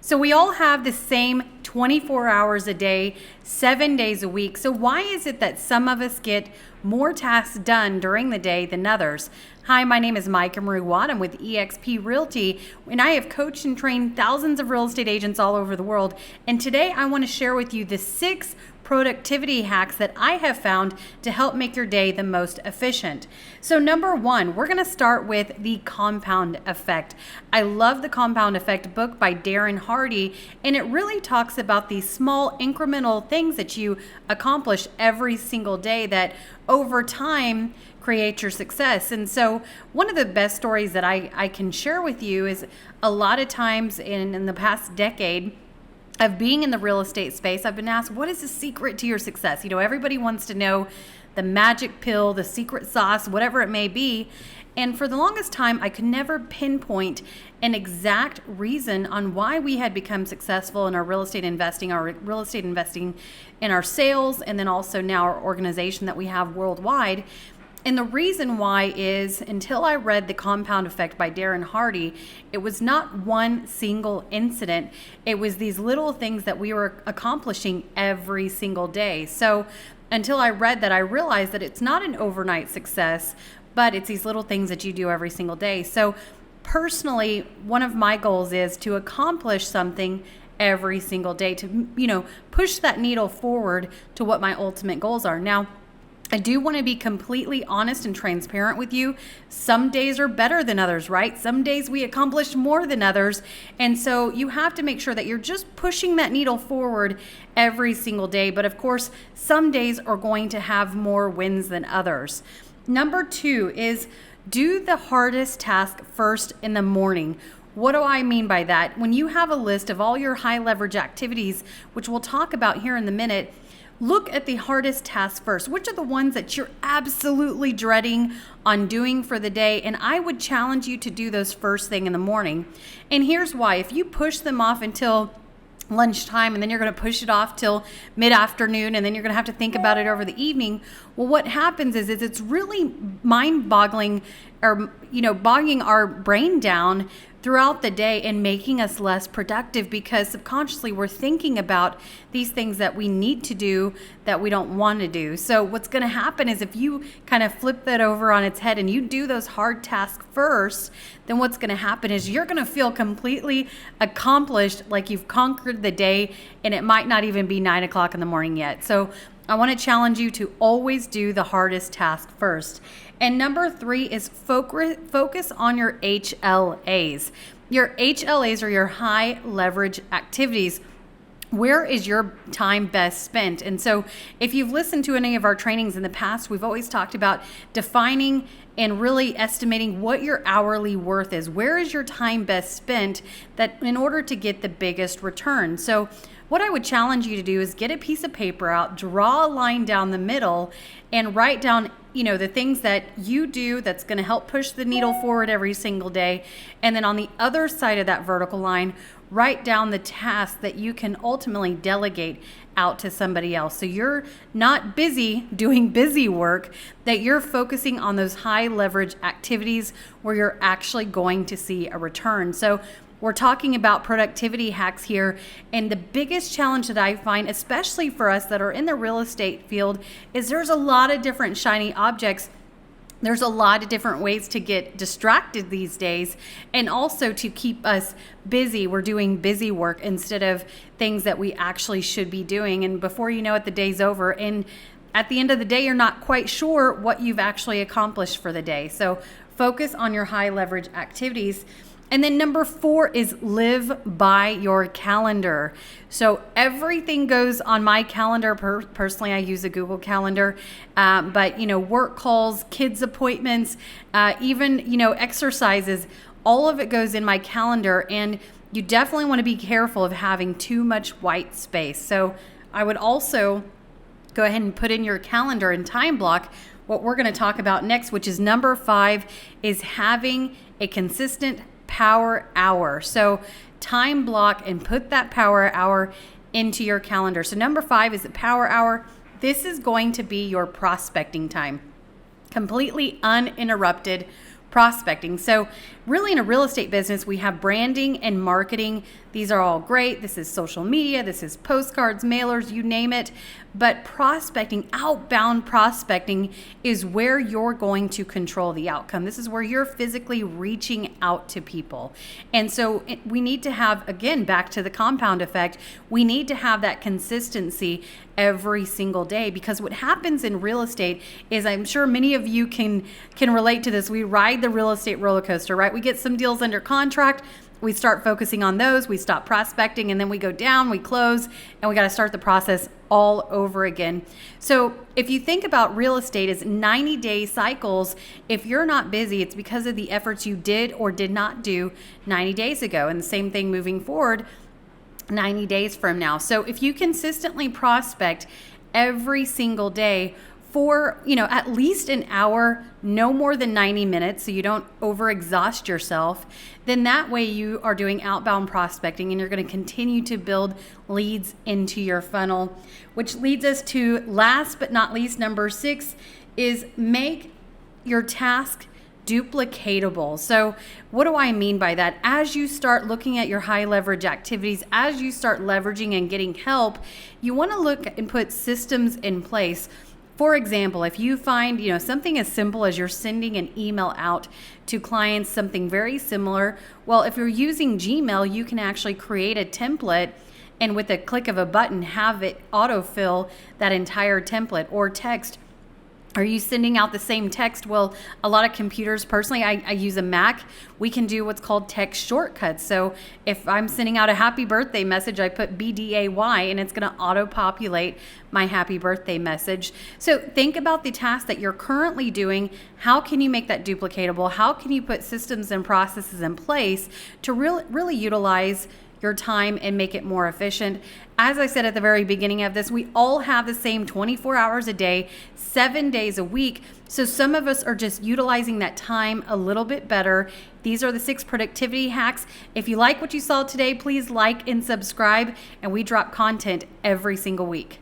So we all have the same 24 hours a day, 7 days a week. So why is it that some of us get more tasks done during the day than others? Hi, my name is Mruwat. I'm with eXp Realty, and I have coached and trained thousands of real estate agents all over the world. And today I want to share with you the 6 productivity hacks that I have found to help make your day the most efficient. So number 1, we're going to start with the compound effect. I love the Compound Effect book by Darren Hardy, and it really talks about these small incremental things that you accomplish every single day that over time create your success. And so one of the best stories that I can share with you is a lot of times in the past decade of being in the real estate space, I've been asked, what is the secret to your success? You know, everybody wants to know the magic pill, the secret sauce, whatever it may be. And for the longest time, I could never pinpoint an exact reason on why we had become successful in our real estate investing in our sales, and then also now our organization that we have worldwide. And the reason why is, until I read The Compound Effect by Darren Hardy, it was not one single incident. It was these little things that we were accomplishing every single day. So until I read that, I realized that it's not an overnight success, but it's these little things that you do every single day. So personally, one of my goals is to accomplish something every single day to, push that needle forward to what my ultimate goals are. Now, I do want to be completely honest and transparent with you. Some days are better than others, right? Some days we accomplish more than others. And so you have to make sure that you're just pushing that needle forward every single day. But of course, some days are going to have more wins than others. Number 2 is do the hardest task first in the morning. What do I mean by that? When you have a list of all your high leverage activities, which we'll talk about here in a minute, look at the hardest tasks first. Which are the ones that you're absolutely dreading on doing for the day? And I would challenge you to do those first thing in the morning. And here's why. If you push them off until lunchtime, and then you're going to push it off till mid-afternoon, and then you're going to have to think about it over the evening, well, what happens is it's really mind-boggling, or bogging our brain down throughout the day and making us less productive, because subconsciously we're thinking about these things that we need to do that we don't want to do. So what's going to happen is if you kind of flip that over on its head and you do those hard tasks first, then what's going to happen is you're going to feel completely accomplished, like you've conquered the day, and it might not even be 9 o'clock in the morning yet. So I want to challenge you to always do the hardest task first. And number 3 is focus on your HLAs. Your HLAs are your high leverage activities. Where is your time best spent? And so if you've listened to any of our trainings in the past, we've always talked about defining and really estimating what your hourly worth is. Where is your time best spent that in order to get the biggest return? So what I would challenge you to do is get a piece of paper out, draw a line down the middle, and write down, the things that you do that's going to help push the needle forward every single day. And then on the other side of that vertical line, write down the tasks that you can ultimately delegate out to somebody else. So you're not busy doing busy work, that you're focusing on those high leverage activities where you're actually going to see a return. So we're talking about productivity hacks here, and the biggest challenge that I find, especially for us that are in the real estate field, is there's a lot of different shiny objects. There's a lot of different ways to get distracted these days, and also to keep us busy. We're doing busy work instead of things that we actually should be doing. And before you know it, the day's over. And at the end of the day, you're not quite sure what you've actually accomplished for the day. So focus on your high leverage activities. And then number 4 is live by your calendar. So everything goes on my calendar. Personally, I use a Google Calendar, but work calls, kids appointments, even exercises, all of it goes in my calendar. And you definitely want to be careful of having too much white space. So I would also go ahead and put in your calendar and time block what we're going to talk about next, which is number 5, is having a consistent power hour. So time block and put that power hour into your calendar. So number 5 is the power hour. This is going to be your prospecting time. Completely uninterrupted prospecting. So really in a real estate business, we have branding and marketing. These are all great. This is social media, this is postcards, mailers, you name it. But prospecting, outbound prospecting, is where you're going to control the outcome. This is where you're physically reaching out to people. And so we need to have, again, back to the compound effect, we need to have that consistency every single day, because what happens in real estate is, I'm sure many of you can relate to this. We ride the real estate roller coaster, right? We get some deals under contract. We start focusing on those, we stop prospecting, and then we go down, we close, and we got to start the process all over again. So if you think about real estate as 90-day cycles, if you're not busy, it's because of the efforts you did or did not do 90 days ago. And the same thing moving forward 90 days from now. So if you consistently prospect every single day for, at least an hour, no more than 90 minutes, so you don't overexhaust yourself, then that way you are doing outbound prospecting and you're going to continue to build leads into your funnel, which leads us to, last but not least, number 6 is make your task duplicatable. So what do I mean by that? As you start looking at your high leverage activities, as you start leveraging and getting help, you want to look and put systems in place. For example, if you find, something as simple as you're sending an email out to clients, something very similar, well, if you're using Gmail, you can actually create a template and with a click of a button, have it autofill that entire template. Or text. Are you sending out the same text? Well, a lot of computers, personally, I use a Mac. We can do what's called text shortcuts. So if I'm sending out a happy birthday message, I put BDAY and it's going to auto-populate my happy birthday message. So think about the task that you're currently doing. How can you make that duplicatable? How can you put systems and processes in place to really utilize your time and make it more efficient? As I said at the very beginning of this, we all have the same 24 hours a day, 7 days a week. So some of us are just utilizing that time a little bit better. These are the 6 productivity hacks. If you like what you saw today, please like and subscribe, and we drop content every single week.